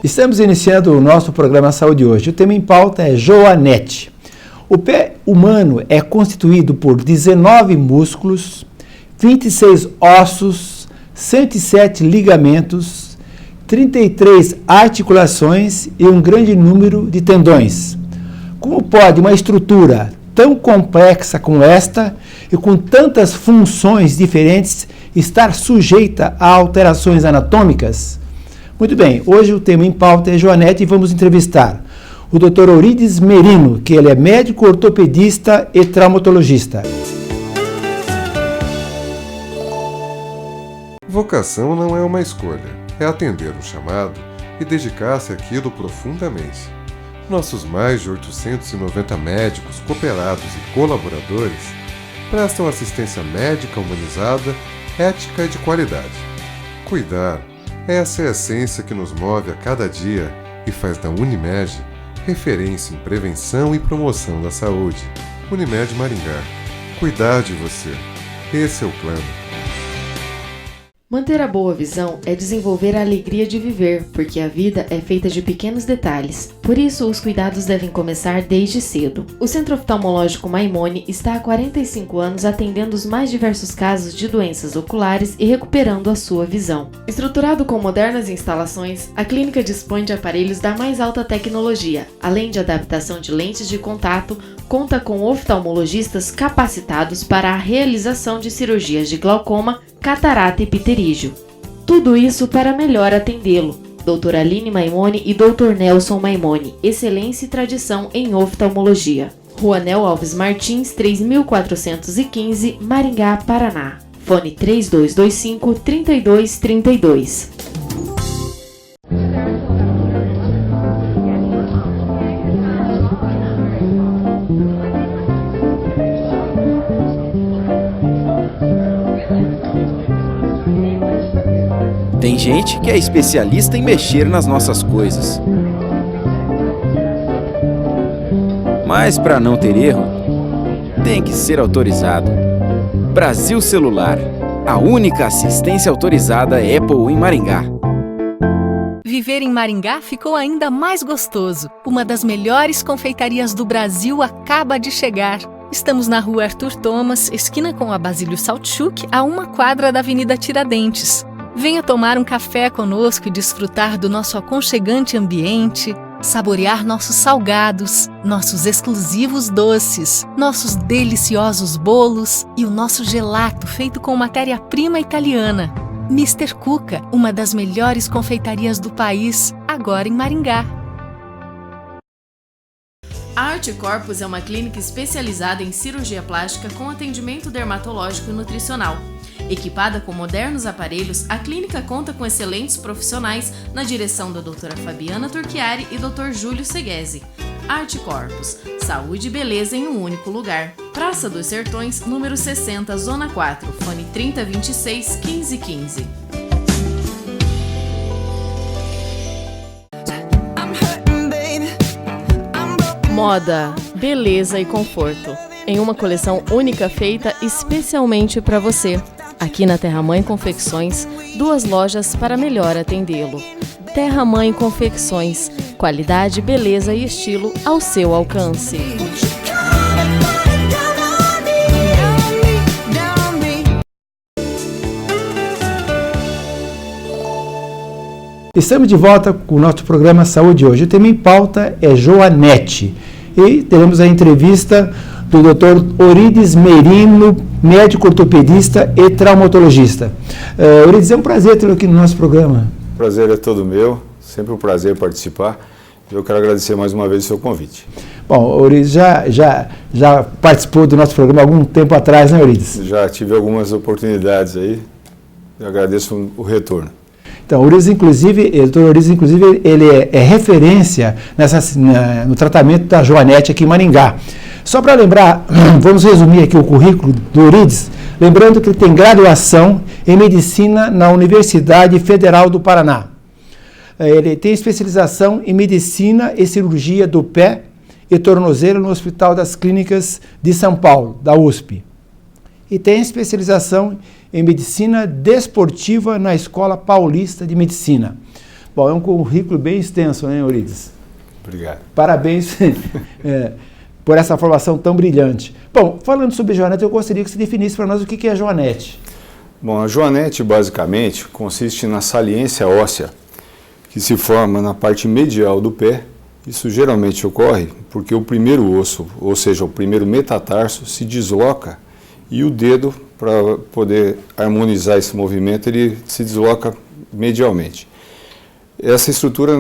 Estamos iniciando o nosso programa Saúde hoje. O tema em pauta é Joanete. O pé humano é constituído por 19 músculos, 26 ossos, 107 ligamentos, 33 articulações e um grande número de tendões. Como pode uma estrutura tão complexa como esta e com tantas funções diferentes estar sujeita a alterações anatômicas? Muito bem, hoje o tema em pauta é Joanete e vamos entrevistar o Dr. Eurides Merino, que ele é médico ortopedista e traumatologista. Vocação não é uma escolha, é atender um chamado e dedicar-se àquilo profundamente. Nossos mais de 890 médicos, cooperados e colaboradores prestam assistência médica humanizada, ética e de qualidade. Cuidar, essa é a essência que nos move a cada dia e faz da Unimed referência em prevenção e promoção da saúde. Unimed Maringá. Cuidar de você. Esse é o plano. Manter a boa visão é desenvolver a alegria de viver, porque a vida é feita de pequenos detalhes. Por isso, os cuidados devem começar desde cedo. O Centro Oftalmológico Maimone está há 45 anos atendendo os mais diversos casos de doenças oculares e recuperando a sua visão. Estruturado com modernas instalações, a clínica dispõe de aparelhos da mais alta tecnologia, além de adaptação de lentes de contato, conta com oftalmologistas capacitados para a realização de cirurgias de glaucoma, catarata e pterígio. Tudo isso para melhor atendê-lo. Doutora Aline Maimone e Dr. Nelson Maimone, excelência e tradição em oftalmologia. Rua Nel Alves Martins, 3415, Maringá, Paraná. Fone 3225-3232. Tem gente que é especialista em mexer nas nossas coisas. Mas para não ter erro, tem que ser autorizado. Brasil Celular, a única assistência autorizada Apple em Maringá. Viver em Maringá ficou ainda mais gostoso. Uma das melhores confeitarias do Brasil acaba de chegar. Estamos na rua Arthur Thomas, esquina com a Basílio Saltchuk, a 1 quadra da Avenida Tiradentes. Venha tomar um café conosco e desfrutar do nosso aconchegante ambiente, saborear nossos salgados, nossos exclusivos doces, nossos deliciosos bolos e o nosso gelato feito com matéria-prima italiana. Mr. Cuca, uma das melhores confeitarias do país, agora em Maringá. A Arte Corpus é uma clínica especializada em cirurgia plástica com atendimento dermatológico e nutricional. Equipada com modernos aparelhos, a clínica conta com excelentes profissionais na direção da doutora Fabiana Turchiari e Dr. Júlio Seguesi. Arte Corpus, saúde e beleza em um único lugar. Praça dos Sertões, número 60, Zona 4, fone 3026-1515. Moda, beleza e conforto, em uma coleção única feita especialmente para você. Aqui na Terra Mãe Confecções, 2 lojas para melhor atendê-lo. Terra Mãe Confecções, qualidade, beleza e estilo ao seu alcance. Estamos de volta com o nosso programa Saúde hoje. O tema em pauta é Joanete. E teremos a entrevista do Dr. Eurides Merino, médico ortopedista e traumatologista. Eurides, é um prazer tê-lo aqui no nosso programa. O prazer é todo meu, sempre um prazer participar. Eu quero agradecer mais uma vez o seu convite. Bom, Eurides já participou do nosso programa há algum tempo atrás, né, Eurides? Já tive algumas oportunidades aí, eu agradeço o retorno. Então, o Dr. Eurides, inclusive, ele é referência no tratamento da Joanete aqui em Maringá. Só para lembrar, vamos resumir aqui o currículo do Eurides, lembrando que ele tem graduação em Medicina na Universidade Federal do Paraná. Ele tem especialização em Medicina e Cirurgia do Pé e Tornozelo no Hospital das Clínicas de São Paulo, da USP. E tem especialização em Medicina Desportiva na Escola Paulista de Medicina. Bom, é um currículo bem extenso, né, Eurides? Obrigado. Parabéns por essa formação tão brilhante. Bom, falando sobre joanete, eu gostaria que você definisse para nós o que é joanete. Bom, a joanete, basicamente, consiste na saliência óssea, que se forma na parte medial do pé. Isso geralmente ocorre porque o primeiro osso, ou seja, o primeiro metatarso, se desloca e o dedo, para poder harmonizar esse movimento, ele se desloca medialmente. Essa estrutura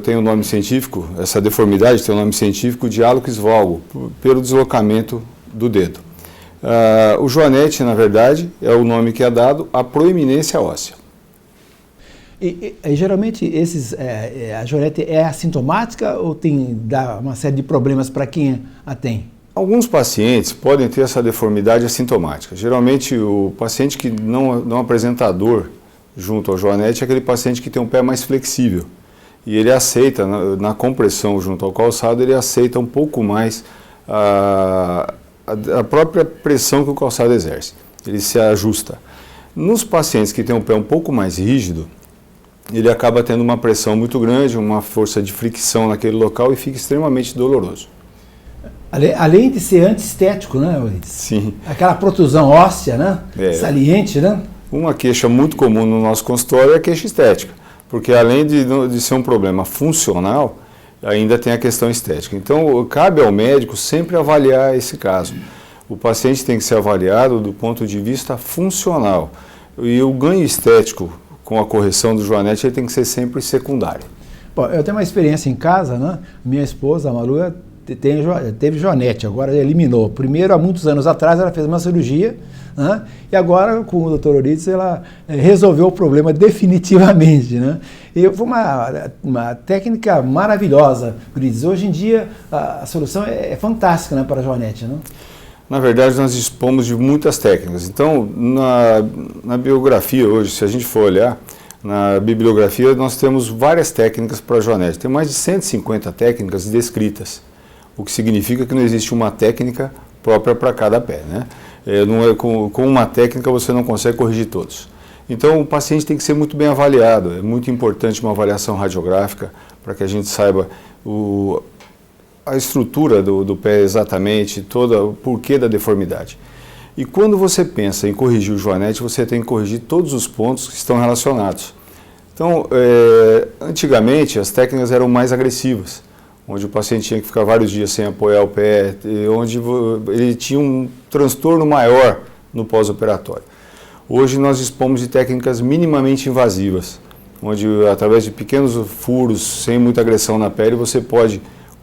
tem um nome científico, essa deformidade tem um nome científico de hallux valgus, pelo deslocamento do dedo. O joanete, na verdade, é o nome que é dado à proeminência óssea. E geralmente a joanete é assintomática ou dá uma série de problemas para quem a tem? Alguns pacientes podem ter essa deformidade assintomática. Geralmente o paciente que não apresenta dor junto ao joanete é aquele paciente que tem um pé mais flexível. E ele aceita, na compressão junto ao calçado, ele aceita um pouco mais a própria pressão que o calçado exerce. Ele se ajusta. Nos pacientes que têm um pé um pouco mais rígido, ele acaba tendo uma pressão muito grande, uma força de fricção naquele local e fica extremamente doloroso. Além de ser antiestético, né, Eurides? Sim. Aquela protusão óssea, né? Saliente, né? Uma queixa muito comum no nosso consultório é a queixa estética, porque além de ser um problema funcional, ainda tem a questão estética. Então, cabe ao médico sempre avaliar esse caso. O paciente tem que ser avaliado do ponto de vista funcional. E o ganho estético com a correção do joanete ele tem que ser sempre secundário. Bom, eu tenho uma experiência em casa, né? Minha esposa, a Malu, teve joanete, agora eliminou. Primeiro, há muitos anos atrás, ela fez uma cirurgia, né? E agora, com o Dr. Eurides, ela resolveu o problema definitivamente, né? E foi uma técnica maravilhosa, Eurides. Hoje em dia, a solução é fantástica, né, para a joanete, né? Na verdade, nós dispomos de muitas técnicas. Então, na biografia hoje, se a gente for olhar, na bibliografia nós temos várias técnicas para a joanete. Tem mais de 150 técnicas descritas, o que significa que não existe uma técnica própria para cada pé, né? Com uma técnica você não consegue corrigir todos. Então, o paciente tem que ser muito bem avaliado. É muito importante uma avaliação radiográfica para que a gente saiba a estrutura do pé exatamente, o porquê da deformidade. E quando você pensa em corrigir o joanete, você tem que corrigir todos os pontos que estão relacionados. Então, antigamente as técnicas eram mais agressivas, onde o paciente tinha que ficar vários dias sem apoiar o pé, onde ele tinha um transtorno maior no pós-operatório. Hoje nós dispomos de técnicas minimamente invasivas, onde através de pequenos furos, sem muita agressão na pele, você pode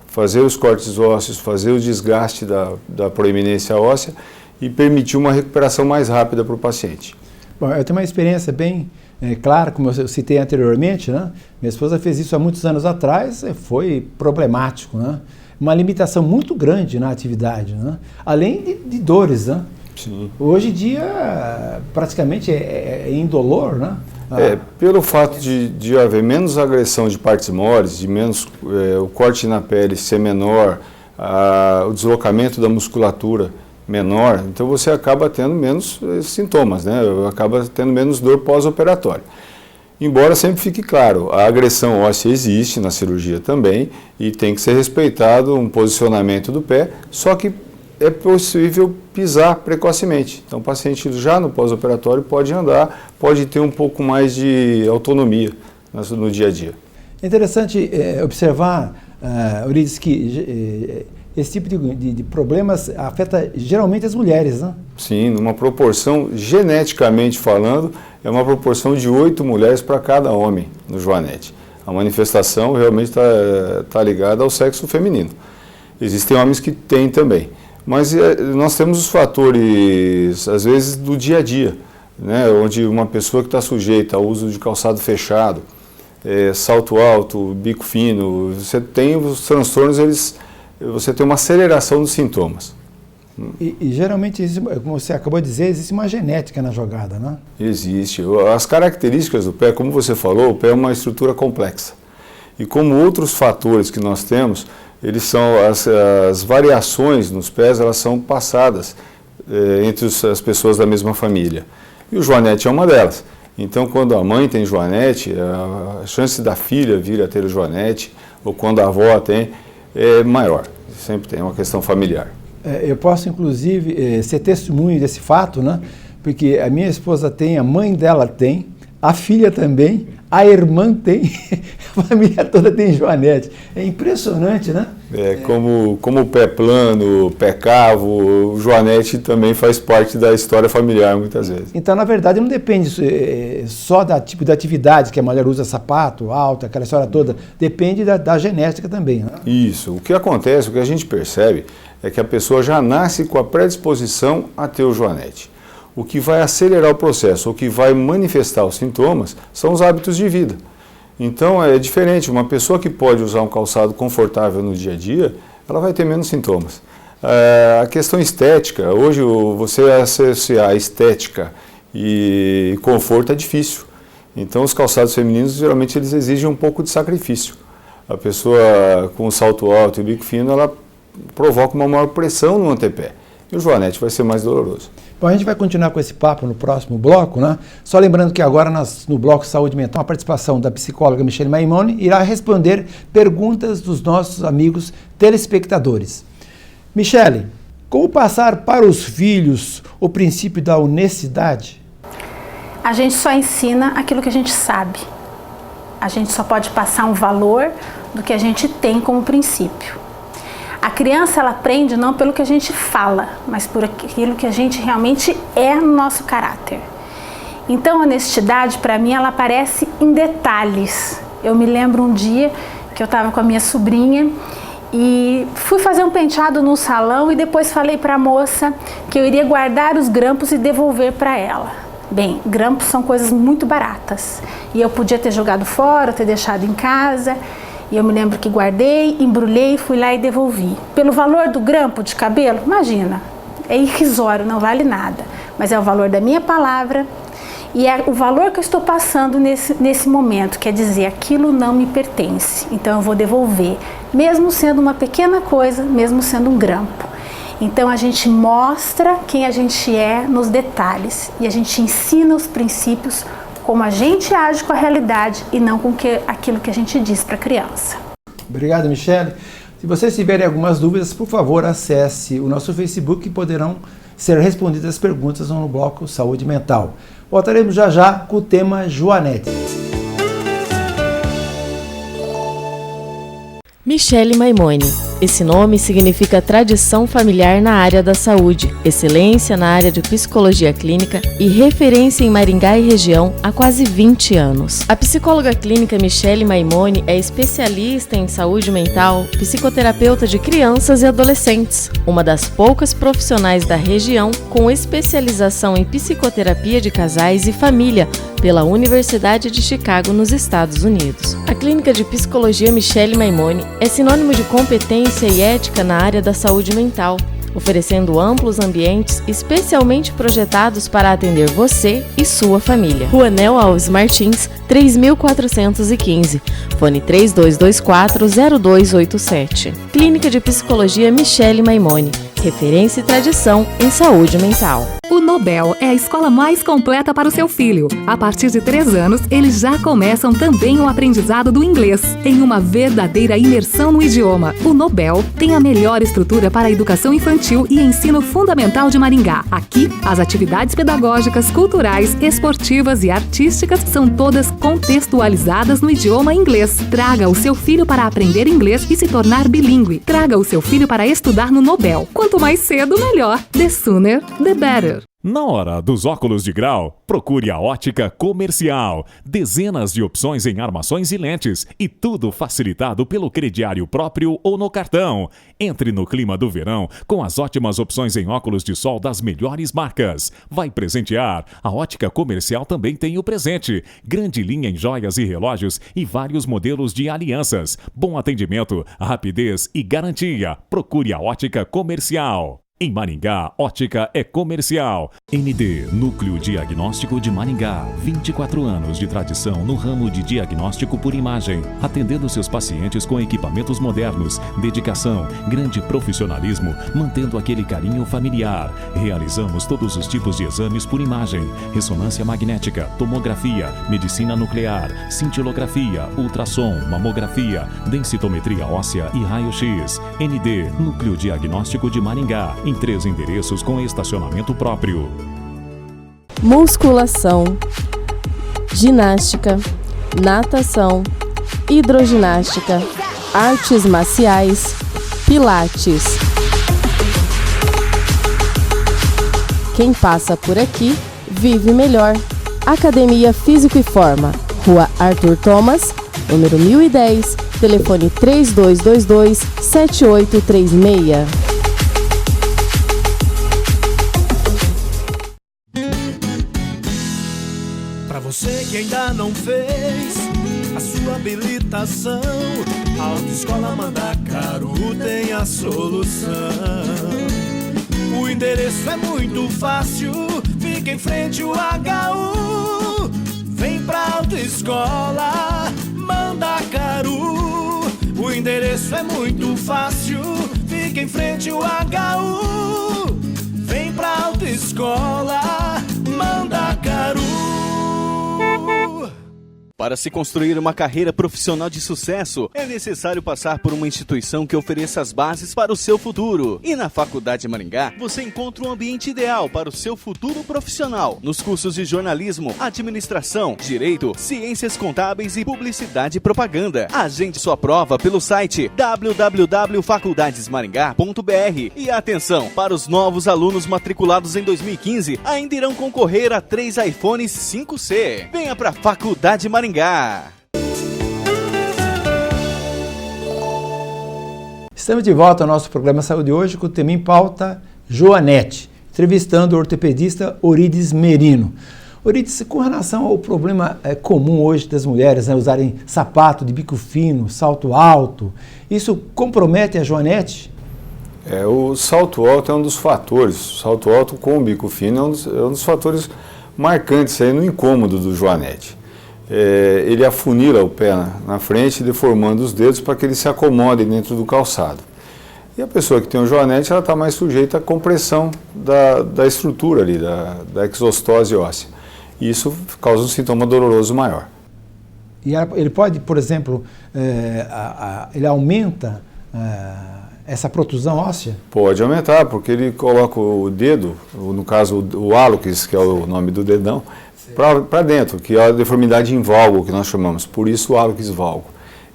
fazer os cortes ósseos, fazer o desgaste da proeminência óssea e permitir uma recuperação mais rápida para o paciente. Bom, eu tenho uma experiência bem clara, como eu citei anteriormente, né? Minha esposa fez isso há muitos anos atrás, foi problemático, né? Uma limitação muito grande na atividade, né? Além de dores, né? Sim. Hoje em dia, praticamente é indolor, né? Pelo fato de haver menos agressão de partes moles, de menos o corte na pele ser menor, o deslocamento da musculatura menor, então você acaba tendo menos sintomas, né? Acaba tendo menos dor pós-operatória. Embora sempre fique claro, a agressão óssea existe na cirurgia também e tem que ser respeitado um posicionamento do pé, só que é possível pisar precocemente. Então o paciente já no pós-operatório pode andar, pode ter um pouco mais de autonomia no dia a dia. É interessante observar, Eurides, que esse tipo de problemas afeta geralmente as mulheres, né? Sim, numa proporção, geneticamente falando, é uma proporção de 8 mulheres para cada homem no joanete. A manifestação realmente está ligada ao sexo feminino. Existem homens que têm também. Mas nós temos os fatores, às vezes, do dia a dia, né? Onde uma pessoa que está sujeita ao uso de calçado fechado, salto alto, bico fino, você tem os transtornos, você tem uma aceleração dos sintomas. E geralmente, como você acabou de dizer, existe uma genética na jogada, né? Existe. As características do pé, como você falou, o pé é uma estrutura complexa. E como outros fatores que nós temos, eles são as variações nos pés, elas são passadas entre as pessoas da mesma família. E o joanete é uma delas. Então, quando a mãe tem joanete, a chance da filha vir a ter o joanete, ou quando a avó tem, é maior. Sempre tem uma questão familiar. Eu posso, inclusive, ser testemunho desse fato, né? Porque a minha esposa tem, a mãe dela tem, a filha também, a irmã tem, a família toda tem joanete. É impressionante, né? Como o pé plano, o pé cavo, o joanete também faz parte da história familiar muitas vezes. Então, na verdade, não depende só da tipo de atividade que a mulher usa, sapato, alto, aquela história toda. Depende da genética também. Né? Isso. O que acontece, o que a gente percebe, é que a pessoa já nasce com a predisposição a ter o joanete. O que vai acelerar o processo, o que vai manifestar os sintomas, são os hábitos de vida. Então é diferente, uma pessoa que pode usar um calçado confortável no dia a dia, ela vai ter menos sintomas. A questão estética, hoje você associar estética e conforto é difícil. Então os calçados femininos, geralmente, eles exigem um pouco de sacrifício. A pessoa com o salto alto e o bico fino, ela provoca uma maior pressão no antepé. E o joanete vai ser mais doloroso. Bom, a gente vai continuar com esse papo no próximo bloco, né? Só lembrando que agora no bloco Saúde Mental, a participação da psicóloga Michele Maimone irá responder perguntas dos nossos amigos telespectadores. Michele, como passar para os filhos o princípio da honestidade? A gente só ensina aquilo que a gente sabe. A gente só pode passar um valor do que a gente tem como princípio. A criança, ela aprende não pelo que a gente fala, mas por aquilo que a gente realmente é no nosso caráter. Então, a honestidade, para mim, ela aparece em detalhes. Eu me lembro um dia que eu estava com a minha sobrinha e fui fazer um penteado no salão e depois falei para a moça que eu iria guardar os grampos e devolver para ela. Bem, grampos são coisas muito baratas e eu podia ter jogado fora, ter deixado em casa. E eu me lembro que guardei, embrulhei, fui lá e devolvi. Pelo valor do grampo de cabelo, imagina, é irrisório, não vale nada. Mas é o valor da minha palavra e é o valor que eu estou passando nesse momento. Quer dizer, aquilo não me pertence, então eu vou devolver. Mesmo sendo uma pequena coisa, mesmo sendo um grampo. Então a gente mostra quem a gente é nos detalhes e a gente ensina os princípios como a gente age com a realidade e não com aquilo que a gente diz para a criança. Obrigado, Michele. Se vocês tiverem algumas dúvidas, por favor, acesse o nosso Facebook e poderão ser respondidas as perguntas no bloco Saúde Mental. Voltaremos já com o tema joanete. Michele Maimone. Esse nome significa tradição familiar na área da saúde, excelência na área de psicologia clínica e referência em Maringá e região há quase 20 anos. A psicóloga clínica Michele Maimone é especialista em saúde mental, psicoterapeuta de crianças e adolescentes, uma das poucas profissionais da região com especialização em psicoterapia de casais e família pela Universidade de Chicago, nos Estados Unidos. A clínica de psicologia Michele Maimone é sinônimo de competência e ética na área da saúde mental, oferecendo amplos ambientes especialmente projetados para atender você e sua família. Rua Nel Alves Martins, 3415, fone 3224-0287. Clínica de Psicologia Michele Maimone, referência e tradição em saúde mental. O Nobel é a escola mais completa para o seu filho. A partir de 3 anos, eles já começam também o aprendizado do inglês, em uma verdadeira imersão no idioma. O Nobel tem a melhor estrutura para a educação infantil e ensino fundamental de Maringá. Aqui, as atividades pedagógicas, culturais, esportivas e artísticas são todas contextualizadas no idioma inglês. Traga o seu filho para aprender inglês e se tornar bilíngue. Traga o seu filho para estudar no Nobel. Quanto mais cedo, melhor. The sooner, the better. Na hora dos óculos de grau, procure a Ótica Comercial. Dezenas de opções em armações e lentes e tudo facilitado pelo crediário próprio ou no cartão. Entre no clima do verão com as ótimas opções em óculos de sol das melhores marcas. Vai presentear? A Ótica Comercial também tem o presente. Grande linha em joias e relógios e vários modelos de alianças. Bom atendimento, rapidez e garantia. Procure a Ótica Comercial. Em Maringá, ótica é comercial. ND, Núcleo Diagnóstico de Maringá. 24 anos de tradição no ramo de diagnóstico por imagem. Atendendo seus pacientes com equipamentos modernos, dedicação, grande profissionalismo, mantendo aquele carinho familiar. Realizamos todos os tipos de exames por imagem. Ressonância magnética, tomografia, medicina nuclear, cintilografia, ultrassom, mamografia, densitometria óssea e raio-x. ND, Núcleo Diagnóstico de Maringá. Em 3 endereços com estacionamento próprio. Musculação, ginástica, natação, hidroginástica, artes marciais, pilates. Quem passa por aqui vive melhor. Academia Físico e Forma, Rua Arthur Thomas, número 1010, telefone 3222-7836. Você que ainda não fez a sua habilitação, a Autoescola Mandacaru tem a solução. O endereço é muito fácil, fica em frente ao HU. Vem pra Autoescola Mandacaru. O endereço é muito fácil, fica em frente ao HU. Vem pra Autoescola Mandacaru. Para se construir uma carreira profissional de sucesso, é necessário passar por uma instituição que ofereça as bases para o seu futuro. E na Faculdade Maringá, você encontra um ambiente ideal para o seu futuro profissional. Nos cursos de jornalismo, administração, direito, ciências contábeis e publicidade e propaganda. Agende sua prova pelo site www.faculdadesmaringá.br. E atenção, para os novos alunos matriculados em 2015, ainda irão concorrer a 3 iPhones 5C. Venha para a Faculdade Maringá. Estamos de volta ao nosso programa Saúde Hoje com o tema em pauta Joanete, entrevistando o ortopedista Orides Merino. Orides, com relação ao problema comum hoje das mulheres, né, usarem sapato de bico fino, salto alto, isso compromete a Joanete? O salto alto é um dos fatores, o salto alto com o bico fino é um dos fatores marcantes aí no incômodo do Joanete. Ele afunila o pé na frente, deformando os dedos para que ele se acomode dentro do calçado. E a pessoa que tem um joanete, ela está mais sujeita à compressão da estrutura ali, da exostose óssea. E isso causa um sintoma doloroso maior. E ele pode, por exemplo, ele aumenta essa protusão óssea? Pode aumentar, porque ele coloca o dedo, no caso o hálux, que é o nome do dedão, para dentro, que é a deformidade em valgo, que nós chamamos, por isso o hálux valgo.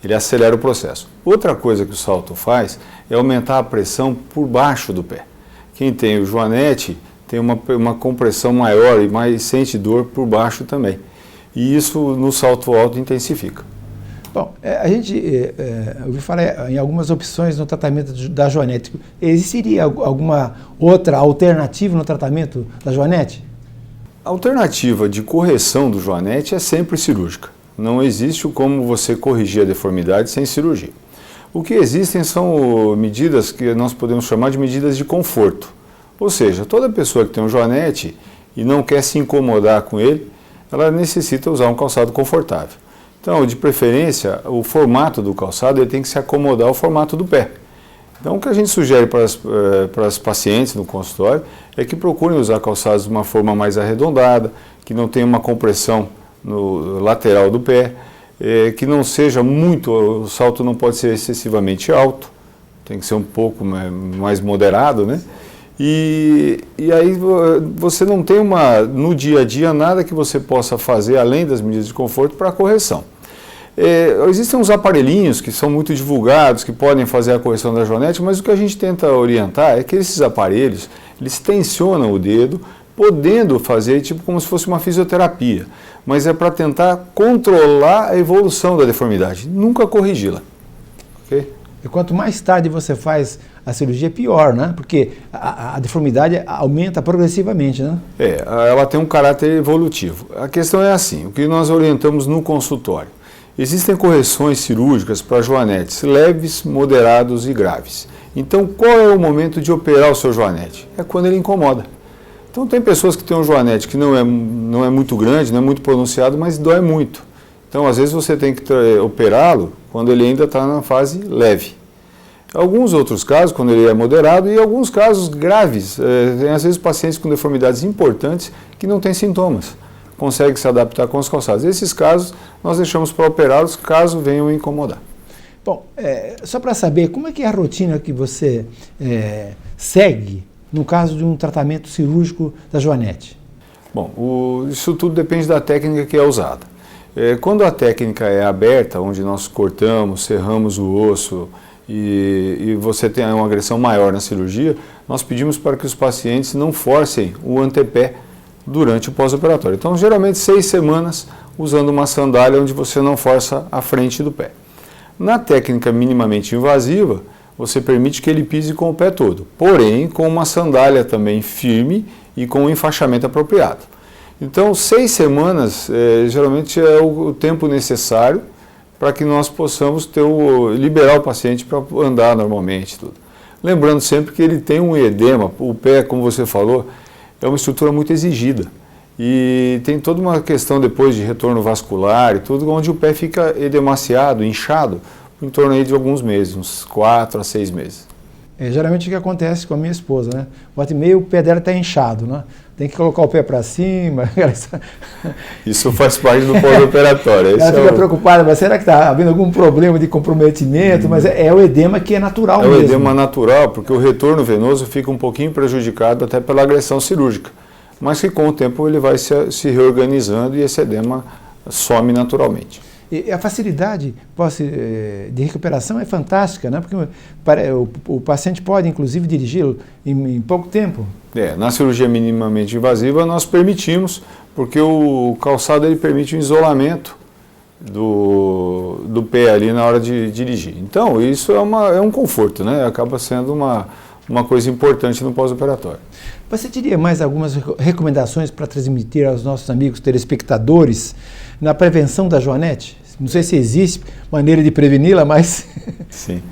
Ele acelera o processo. Outra coisa que o salto faz é aumentar a pressão por baixo do pé. Quem tem o joanete tem uma compressão maior e mais sente dor por baixo também. E isso no salto alto intensifica. Bom, a gente ouviu falar em algumas opções no tratamento da joanete. Existiria alguma outra alternativa no tratamento da joanete? A alternativa de correção do joanete é sempre cirúrgica. Não existe como você corrigir a deformidade sem cirurgia. O que existem são medidas que nós podemos chamar de medidas de conforto. Ou seja, toda pessoa que tem um joanete e não quer se incomodar com ele, ela necessita usar um calçado confortável. Então, de preferência, o formato do calçado ele tem que se acomodar ao formato do pé. Então, o que a gente sugere para as pacientes no consultório é que procurem usar calçados de uma forma mais arredondada, que não tenha uma compressão no lateral do pé, que não seja muito, o salto não pode ser excessivamente alto, tem que ser um pouco mais moderado, né? E aí você não tem no dia a dia nada que você possa fazer além das medidas de conforto para a correção. Existem uns aparelhinhos que são muito divulgados, que podem fazer a correção da joanete, mas o que a gente tenta orientar é que esses aparelhos, eles tensionam o dedo, podendo fazer tipo como se fosse uma fisioterapia, mas é para tentar controlar a evolução da deformidade, nunca corrigi-la. Okay? E quanto mais tarde você faz a cirurgia, pior, né? Porque a deformidade aumenta progressivamente, né? Ela tem um caráter evolutivo. A questão é assim, o que nós orientamos no consultório. Existem correções cirúrgicas para joanetes leves, moderados e graves. Então, qual é o momento de operar o seu joanete? É quando ele incomoda. Então, tem pessoas que têm um joanete que não é muito grande, não é muito pronunciado, mas dói muito. Então, às vezes, você tem que operá-lo quando ele ainda está na fase leve. Alguns outros casos, quando ele é moderado, e alguns casos graves. Tem, às vezes, pacientes com deformidades importantes que não têm sintomas, conseguem se adaptar com os calçados. Esses casos, nós deixamos para operá-los caso venham incomodar. Bom, só para saber, como é que é a rotina que você segue no caso de um tratamento cirúrgico da joanete? Bom, isso tudo depende da técnica que é usada. Quando a técnica é aberta, onde nós cortamos, serramos o osso e você tem uma agressão maior na cirurgia, nós pedimos para que os pacientes não forcem o antepé durante o pós-operatório. Então, geralmente 6 semanas usando uma sandália onde você não força a frente do pé. Na técnica minimamente invasiva, você permite que ele pise com o pé todo, porém com uma sandália também firme e com um enfaixamento apropriado. Então, 6 semanas geralmente é o tempo necessário para que nós possamos liberar o paciente para andar normalmente. Tudo. Lembrando sempre que ele tem um edema, o pé, como você falou, é uma estrutura muito exigida. E tem toda uma questão depois de retorno vascular e tudo, onde o pé fica edemaciado, inchado, em torno aí de alguns meses, uns 4 a 6 meses. Geralmente o que acontece com a minha esposa, né? Volta e meia o pé dela está inchado, né? Tem que colocar o pé para cima. Isso faz parte do pós-operatório. Ela fica preocupada, mas será que está havendo algum problema de comprometimento? Mas é o edema que é natural mesmo. É o edema natural, porque o retorno venoso fica um pouquinho prejudicado até pela agressão cirúrgica. Mas que com o tempo ele vai se reorganizando e esse edema some naturalmente. E a facilidade de recuperação é fantástica, né? Porque o paciente pode, inclusive, dirigi-lo em pouco tempo. Na cirurgia minimamente invasiva nós permitimos, porque o calçado ele permite o isolamento do pé ali na hora de dirigir. Então, isso é um conforto, né? Acaba sendo uma coisa importante no pós-operatório. Você teria mais algumas recomendações para transmitir aos nossos amigos telespectadores na prevenção da joanete? Não sei se existe maneira de preveni-la, mas... Sim.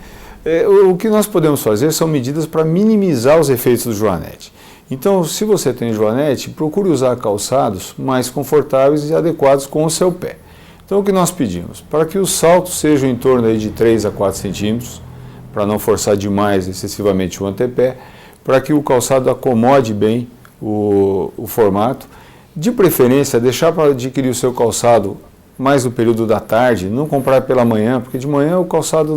O que nós podemos fazer são medidas para minimizar os efeitos do joanete. Então, se você tem joanete, procure usar calçados mais confortáveis e adequados com o seu pé. Então, o que nós pedimos? Para que os saltos sejam em torno aí de 3 a 4 centímetros, para não forçar demais, excessivamente o antepé, para que o calçado acomode bem o formato. De preferência, deixar para adquirir o seu calçado mais no período da tarde, não comprar pela manhã, porque de manhã o calçado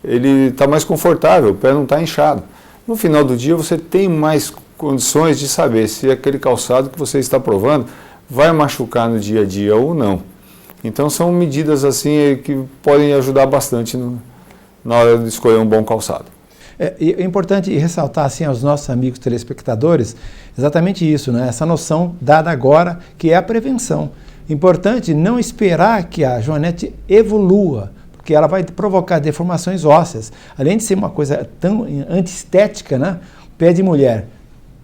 ele está mais confortável, o pé não está inchado. No final do dia você tem mais condições de saber se aquele calçado que você está provando vai machucar no dia a dia ou não. Então são medidas assim que podem ajudar bastante na hora de escolher um bom calçado. É importante ressaltar assim aos nossos amigos telespectadores exatamente isso, né? Essa noção dada agora, que é a prevenção. Importante não esperar que a joanete evolua, porque ela vai provocar deformações ósseas. Além de ser uma coisa tão antiestética, né? Pé de mulher,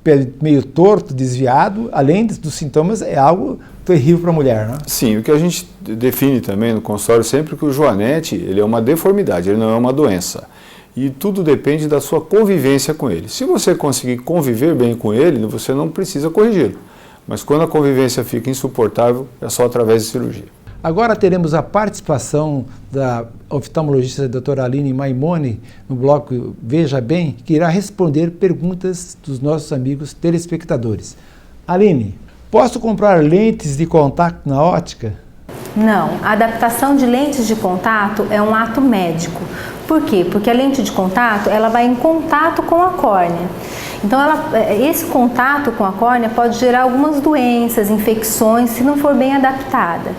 pé meio torto, desviado, além dos sintomas, é algo terrível para a mulher, né? Sim, o que a gente define também no consultório sempre é que o joanete ele é uma deformidade, ele não é uma doença. E tudo depende da sua convivência com ele. Se você conseguir conviver bem com ele, você não precisa corrigi-lo. Mas quando a convivência fica insuportável, é só através de cirurgia. Agora teremos a participação da oftalmologista doutora Aline Maimone no bloco Veja Bem, que irá responder perguntas dos nossos amigos telespectadores. Aline, posso comprar lentes de contato na ótica? Não, a adaptação de lentes de contato é um ato médico. Por quê? Porque a lente de contato ela vai em contato com a córnea. Então, esse contato com a córnea pode gerar algumas doenças, infecções, se não for bem adaptada.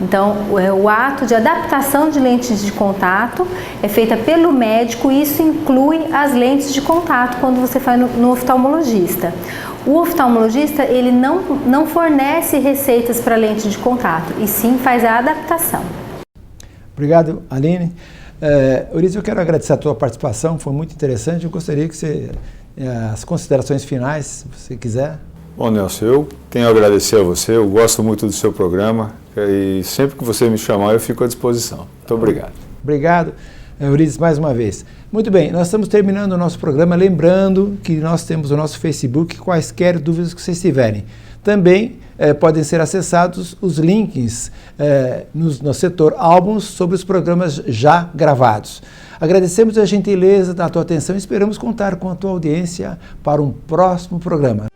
Então, o ato de adaptação de lentes de contato é feita pelo médico e isso inclui as lentes de contato quando você vai no oftalmologista. O oftalmologista ele não fornece receitas para lente de contato, e sim faz a adaptação. Obrigado, Aline. Eurício, eu quero agradecer a tua participação, foi muito interessante. Eu gostaria que você, as considerações finais, se você quiser. Bom, Nelson, eu tenho a agradecer a você, eu gosto muito do seu programa e sempre que você me chamar eu fico à disposição. Muito obrigado. Obrigado, Eurides, mais uma vez. Muito bem, nós estamos terminando o nosso programa, lembrando que nós temos o nosso Facebook, quaisquer dúvidas que vocês tiverem. Também podem ser acessados os links no setor álbuns sobre os programas já gravados. Agradecemos a gentileza da tua atenção e esperamos contar com a tua audiência para um próximo programa.